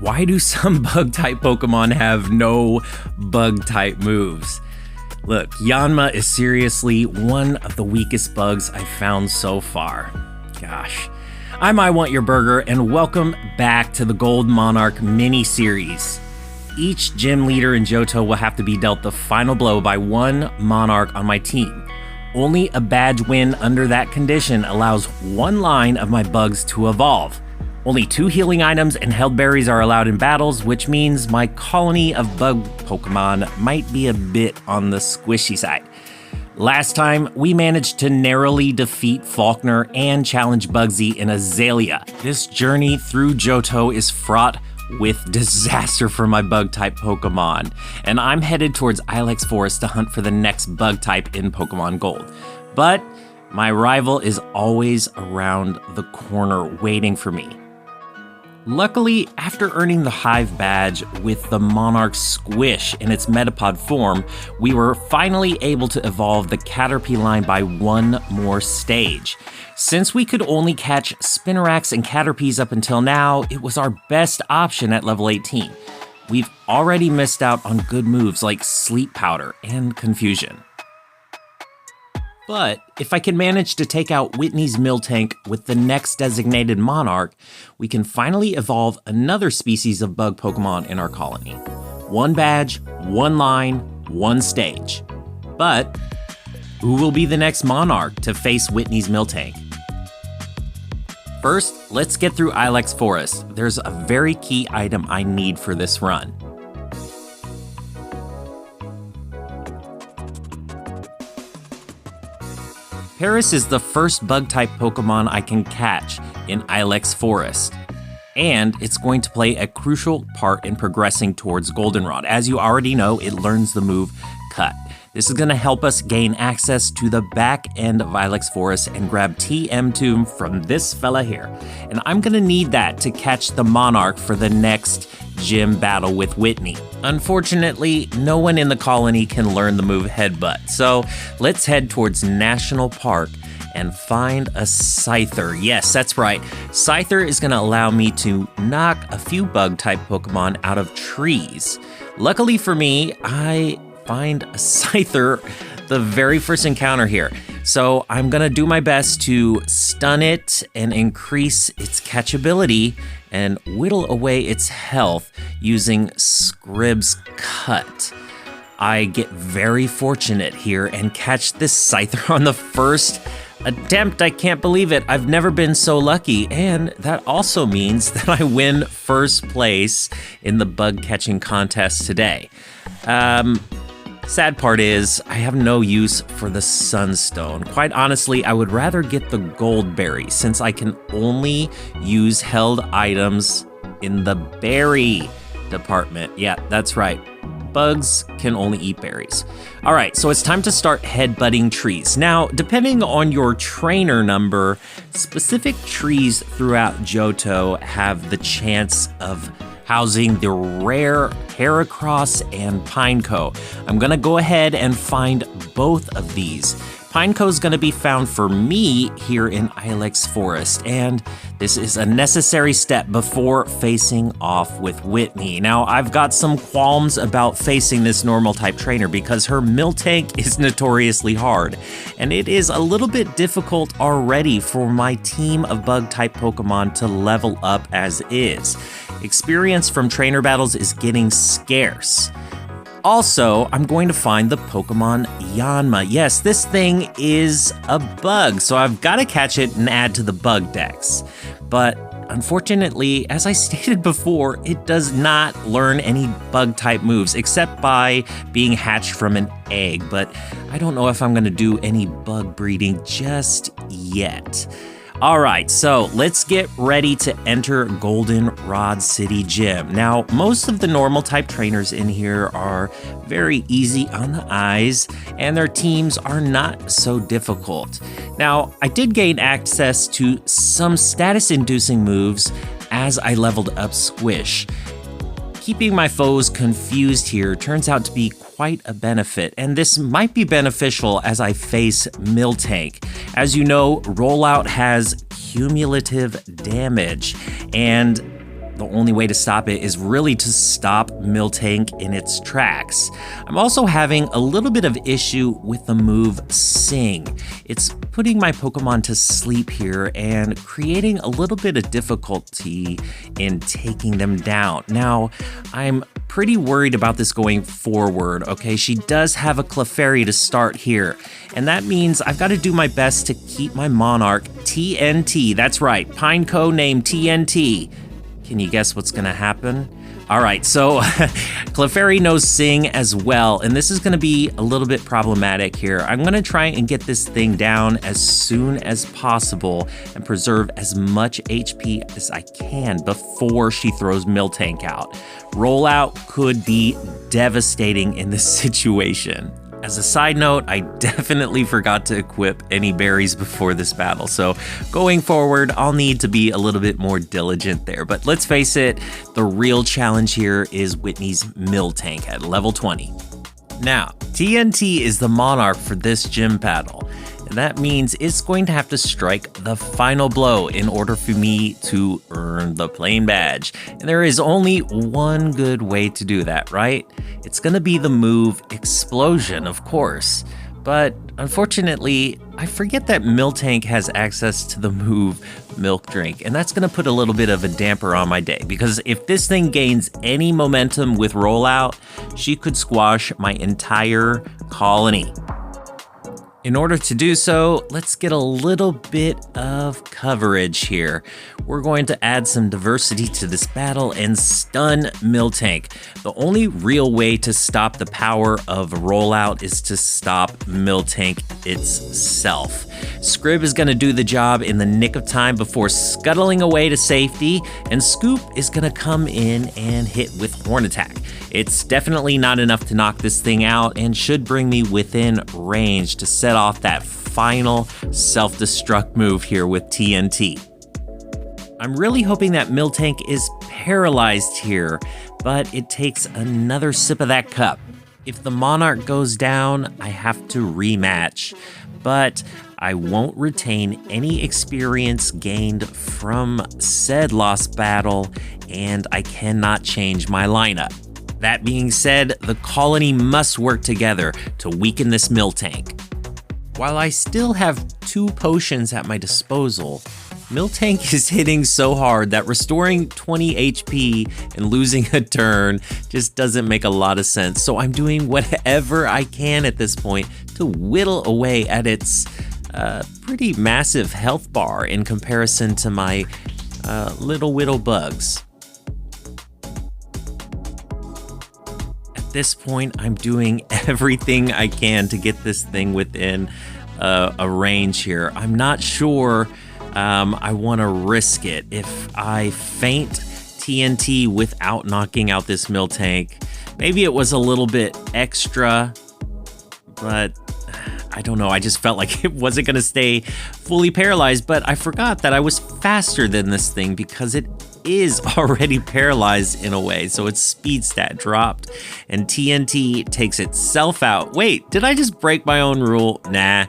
why do some bug-type Pokemon have no bug-type moves? Look, Yanma is seriously one of the weakest bugs I've found so far. Gosh. I'm I Want Your Burger, and welcome back to the Gold Monarch mini-series. Each gym leader in Johto will have to be dealt the final blow by one Monarch on my team. Only a badge win under that condition allows one line of my bugs to evolve. Only 2 healing items and held berries are allowed in battles, which means my colony of bug Pokemon might be a bit on the squishy side. Last time, we managed to narrowly defeat Faulkner and challenge Bugsy in Azalea. This journey through Johto is fraught with disaster for my bug-type Pokemon, and I'm headed towards Ilex Forest to hunt for the next bug-type in Pokemon Gold. But my rival is always around the corner waiting for me. Luckily, after earning the Hive badge with the Monarch Squish in its Metapod form, we were finally able to evolve the Caterpie line by one more stage. Since we could only catch Spinnerax and Caterpies up until now, it was our best option at level 18. We've already missed out on good moves like Sleep Powder and Confusion. But if I can manage to take out Whitney's Miltank with the next designated Monarch, we can finally evolve another species of bug Pokemon in our colony. One badge, one line, one stage. But who will be the next Monarch to face Whitney's Miltank? First, let's get through Ilex Forest. There's a very key item I need for this run. Paris is the first bug-type Pokemon I can catch in Ilex Forest, and it's going to play a crucial part in progressing towards Goldenrod. As you already know, it learns the move Cut. This is going to help us gain access to the back end of Ilex Forest and grab TM Tomb from this fella here. And I'm going to need that to catch the Monarch for the next gym battle with Whitney. Unfortunately, no one in the colony can learn the move Headbutt, so let's head towards National Park and find a Scyther. Yes, that's right. Scyther is going to allow me to knock a few bug-type Pokemon out of trees. Luckily for me, I find a Scyther the very first encounter here. So I'm gonna do my best to stun it and increase its catchability and whittle away its health using Scrib's Cut. I get very fortunate here and catch this Scyther on the first attempt. I can't believe it. I've never been so lucky, and that also means that I win first place in the bug catching contest today. Sad part is, I have no use for the Sunstone. Quite honestly, I would rather get the Gold Berry, since I can only use held items in the berry department. Yeah, that's right. Bugs can only eat berries. All right, so it's time to start headbutting trees. Now, depending on your trainer number, specific trees throughout Johto have the chance of housing the rare Heracross and Pineco. I'm gonna go ahead and find both of these. Pineco is gonna be found for me here in Ilex Forest, and this is a necessary step before facing off with Whitney. Now, I've got some qualms about facing this normal type trainer because her Miltank is notoriously hard, and it is a little bit difficult already for my team of bug type Pokemon to level up as is. Experience from trainer battles is getting scarce. Also, I'm going to find the Pokemon Yanma. Yes, this thing is a bug, so I've got to catch it and add to the bug dex. But unfortunately, as I stated before, it does not learn any bug-type moves, except by being hatched from an egg. But I don't know if I'm going to do any bug breeding just yet. All right, so let's get ready to enter Goldenrod City Gym. Now, most of the normal type trainers in here are very easy on the eyes, and their teams are not so difficult. Now, I did gain access to some status-inducing moves as I leveled up Squish. Keeping my foes confused here turns out to be quite a benefit, and this might be beneficial as I face Miltank. As you know, Rollout has cumulative damage, and the only way to stop it is really to stop Miltank in its tracks. I'm also having a little bit of issue with the move Sing. It's putting my Pokemon to sleep here and creating a little bit of difficulty in taking them down. Now, I'm pretty worried about this going forward, okay? She does have a Clefairy to start here, and that means I've got to do my best to keep my Monarch TNT. That's right, Pineco named TNT. Can you guess what's gonna happen? All right, so Clefairy knows Sing as well, and this is gonna be a little bit problematic here. I'm gonna try and get this thing down as soon as possible and preserve as much HP as I can before she throws Miltank out. Rollout could be devastating in this situation. As a side note, I definitely forgot to equip any berries before this battle, so going forward, I'll need to be a little bit more diligent there. But let's face it, the real challenge here is Whitney's Miltank at level 20. Now, TNT is the Monarch for this gym battle, and that means it's going to have to strike the final blow in order for me to earn the plain badge. And there is only one good way to do that, right? It's gonna be the move Explosion, of course. But unfortunately, I forget that Miltank has access to the move Milk Drink, and that's gonna put a little bit of a damper on my day, because if this thing gains any momentum with rollout, she could squash my entire colony. In order to do so, let's get a little bit of coverage here. We're going to add some diversity to this battle and stun Miltank. The only real way to stop the power of rollout is to stop Miltank itself. Scrib is going to do the job in the nick of time before scuttling away to safety, and Scoop is going to come in and hit with Horn Attack. It's definitely not enough to knock this thing out and should bring me within range to set off that final self-destruct move here with TNT. I'm really hoping that Miltank is paralyzed here, but it takes another sip of that cup. If the Monarch goes down, I have to rematch, but I won't retain any experience gained from said lost battle, and I cannot change my lineup. That being said, the colony must work together to weaken this Miltank. While I still have 2 potions at my disposal, Miltank is hitting so hard that restoring 20 HP and losing a turn just doesn't make a lot of sense. So I'm doing whatever I can at this point to whittle away at its pretty massive health bar in comparison to my little whittle bugs. At this point, I'm doing everything I can to get this thing within a range here. I'm not sure I want to risk it. If I feint TNT without knocking out this Miltank, maybe it was a little bit extra, but I don't know. I just felt like it wasn't going to stay fully paralyzed, but I forgot that I was faster than this thing because it is already paralyzed in a way, so its speed stat dropped, and TNT takes itself out. Wait, did I just break my own rule? Nah.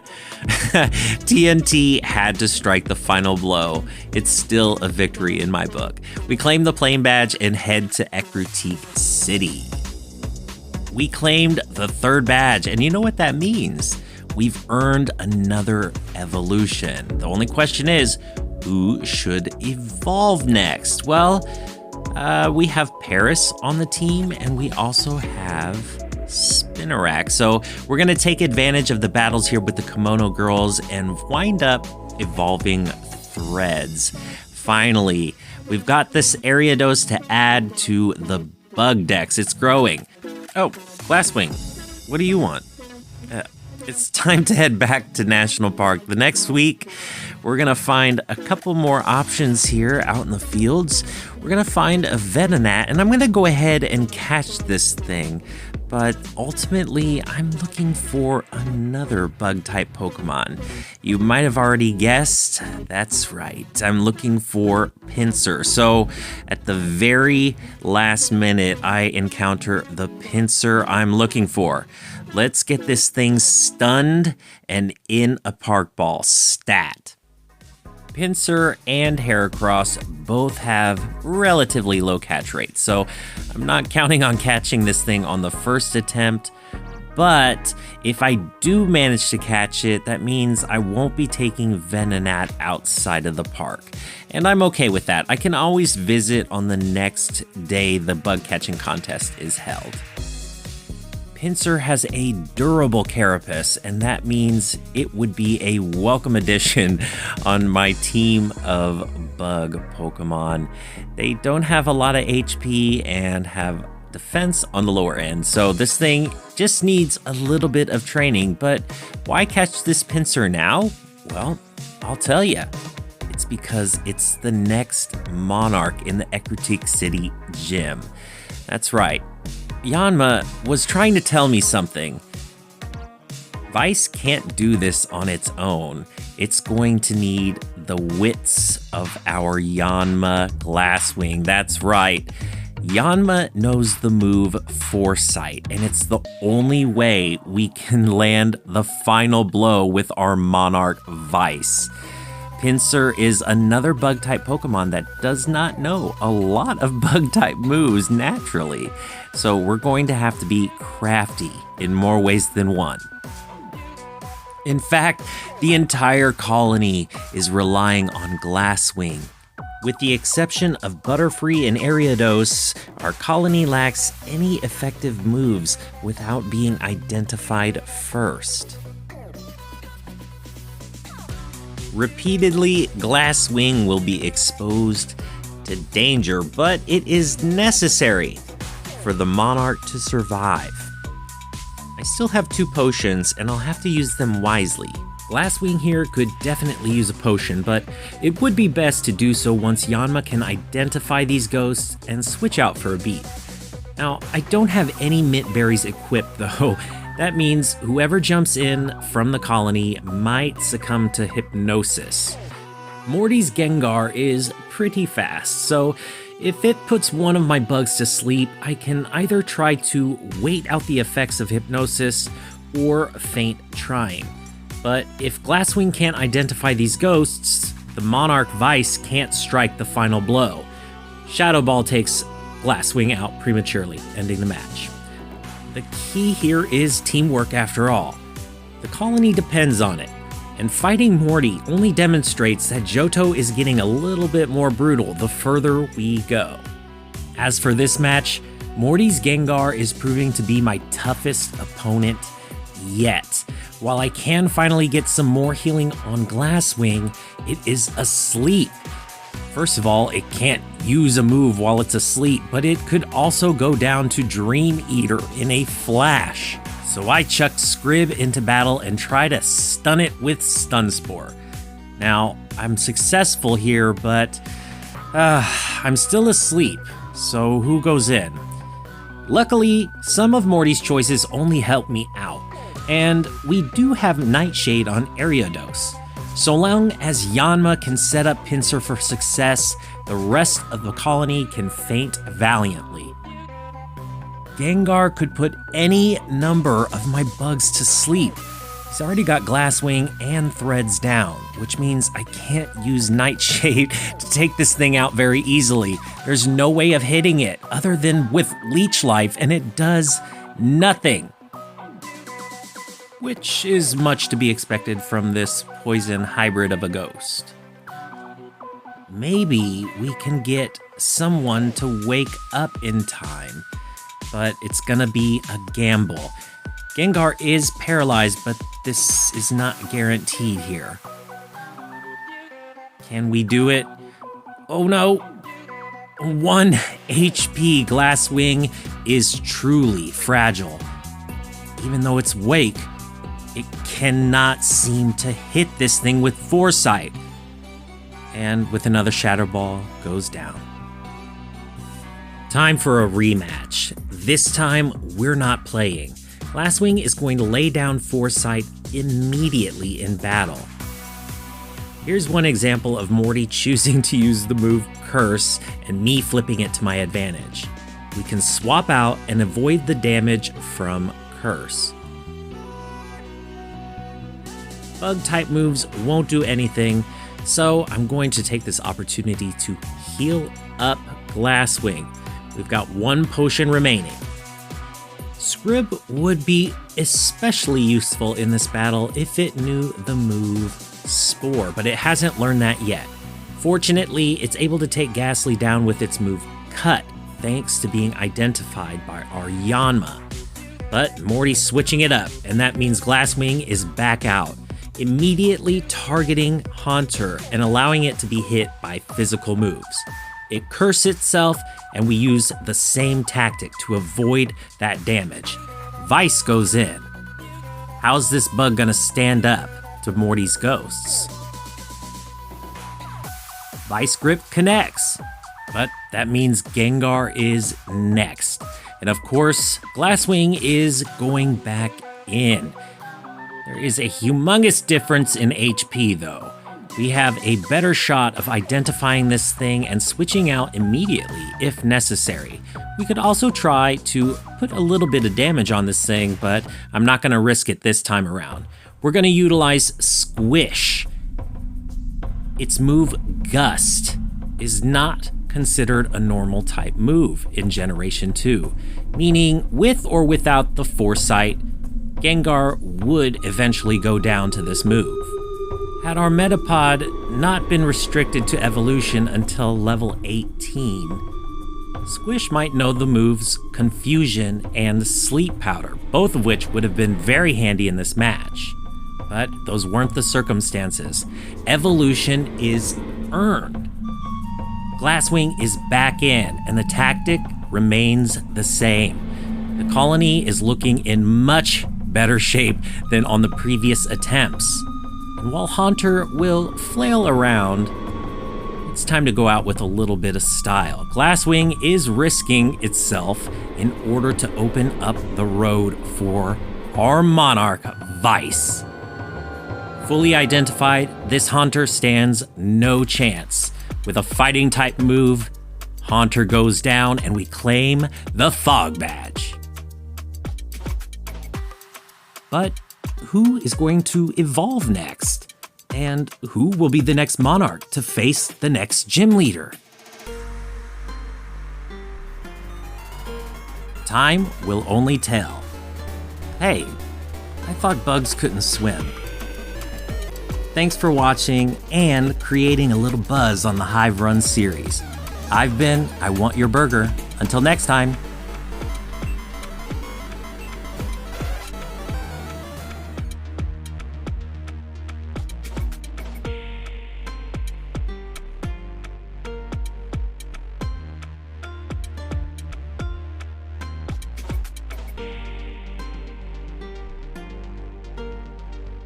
TNT had to strike the final blow. It's still a victory in my book. We claim the plain badge and head to Ecruteak City. We claimed the 3rd badge, and you know what that means? We've earned another evolution. The only question is, who should evolve next? Well, we have Paris on the team, and we also have Spinarak. So we're going to take advantage of the battles here with the Kimono Girls and wind up evolving Threads. Finally, we've got this Ariados to add to the bug dex. It's growing. Oh, Glasswing, what do you want? It's time to head back to National Park. The next week, we're going to find a couple more options here out in the fields. We're going to find a Venonat, and I'm going to go ahead and catch this thing. But ultimately, I'm looking for another bug-type Pokemon. You might have already guessed. That's right. I'm looking for Pinsir. So at the very last minute, I encounter the Pinsir I'm looking for. Let's get this thing stunned and in a Park Ball stat. Pinsir and Heracross both have relatively low catch rates, so I'm not counting on catching this thing on the first attempt. But if I do manage to catch it, that means I won't be taking Venonat outside of the park. And I'm okay with that. I can always visit on the next day the bug catching contest is held. Pinsir has a durable carapace, and that means it would be a welcome addition on my team of bug Pokemon. They don't have a lot of HP and have defense on the lower end, so this thing just needs a little bit of training. But why catch this Pinsir now? Well, I'll tell you. It's because it's the next Monarch in the Ecruteak City gym. That's right. Yanma was trying to tell me something. Vice can't do this on its own. It's going to need the wits of our Yanma Glasswing. That's right. Yanma knows the move Foresight, and it's the only way we can land the final blow with our Monarch Vice. Pinsir is another bug-type Pokemon that does not know a lot of bug-type moves naturally, so we're going to have to be crafty in more ways than one. In fact, the entire colony is relying on Glasswing. With the exception of Butterfree and Ariados, our colony lacks any effective moves without being identified first. Repeatedly, Glasswing will be exposed to danger, but it is necessary for the Monarch to survive. I still have 2 potions, and I'll have to use them wisely. Glasswing here could definitely use a potion, but it would be best to do so once Yanma can identify these ghosts and switch out for a beat. Now, I don't have any mint berries equipped though. That means whoever jumps in from the colony might succumb to hypnosis. Morty's Gengar is pretty fast, so if it puts one of my bugs to sleep, I can either try to wait out the effects of hypnosis or feint trying. But if Glasswing can't identify these ghosts, the Monarch Vice can't strike the final blow. Shadow Ball takes Glasswing out prematurely, ending the match. The key here is teamwork after all. The colony depends on it, and fighting Morty only demonstrates that Johto is getting a little bit more brutal the further we go. As for this match, Morty's Gengar is proving to be my toughest opponent yet. While I can finally get some more healing on Glasswing, it is asleep. First of all, it can't use a move while it's asleep, but it could also go down to Dream Eater in a flash. So I chucked Scrib into battle and try to stun it with Stun Spore. Now, I'm successful here, but I'm still asleep, so who goes in? Luckily, some of Morty's choices only help me out. And we do have Nightshade on Ariados. So long as Yanma can set up Pinsir for success, the rest of the colony can feint valiantly. Gengar could put any number of my bugs to sleep. He's already got Glasswing and Threads down, which means I can't use Nightshade to take this thing out very easily. There's no way of hitting it other than with Leech Life, and it does nothing. Which is much to be expected from this poison hybrid of a ghost. Maybe we can get someone to wake up in time, but it's gonna be a gamble. Gengar is paralyzed, but this is not guaranteed here. Can we do it? Oh no! 1 HP Glasswing is truly fragile. Even though it's wake, it cannot seem to hit this thing with Foresight. And with another Shadow Ball, goes down. Time for a rematch. This time, we're not playing. Glasswing is going to lay down Foresight immediately in battle. Here's one example of Morty choosing to use the move Curse and me flipping it to my advantage. We can swap out and avoid the damage from Curse. Bug-type moves won't do anything, So I'm going to take this opportunity to heal up Glasswing. We've got 1 potion remaining. Scrib would be especially useful in this battle if it knew the move Spore, but it hasn't learned that yet. Fortunately, it's able to take Ghastly down with its move Cut, thanks to being identified by our Yanma. But Morty's switching it up, and that means Glasswing is back out, immediately targeting Haunter and allowing it to be hit by physical moves. It curses itself, and we use the same tactic to avoid that damage. Vice goes in. How's this bug gonna stand up to Morty's ghosts? Vice Grip connects, but that means Gengar is next. And of course, Glasswing is going back in. There is a humongous difference in HP though. We have a better shot of identifying this thing and switching out immediately if necessary. We could also try to put a little bit of damage on this thing, but I'm not gonna risk it this time around. We're gonna utilize Squish. Its move Gust is not considered a normal type move in Generation 2, meaning with or without the Foresight, Gengar would eventually go down to this move. Had our Metapod not been restricted to evolution until level 18, Squish might know the moves Confusion and Sleep Powder, both of which would have been very handy in this match. But those weren't the circumstances. Evolution is earned. Glasswing is back in, and the tactic remains the same. The colony is looking in much better shape than on the previous attempts. And while Haunter will flail around, it's time to go out with a little bit of style. Glasswing is risking itself in order to open up the road for our Monarch, Vice. Fully identified, this Haunter stands no chance. With a fighting type move, Haunter goes down and we claim the Fog Badge. But who is going to evolve next? And who will be the next Monarch to face the next gym leader? Time will only tell. Hey, I thought bugs couldn't swim. Thanks for watching and creating a little buzz on the Hive Run series. I've been I Want Your Burger. Until next time.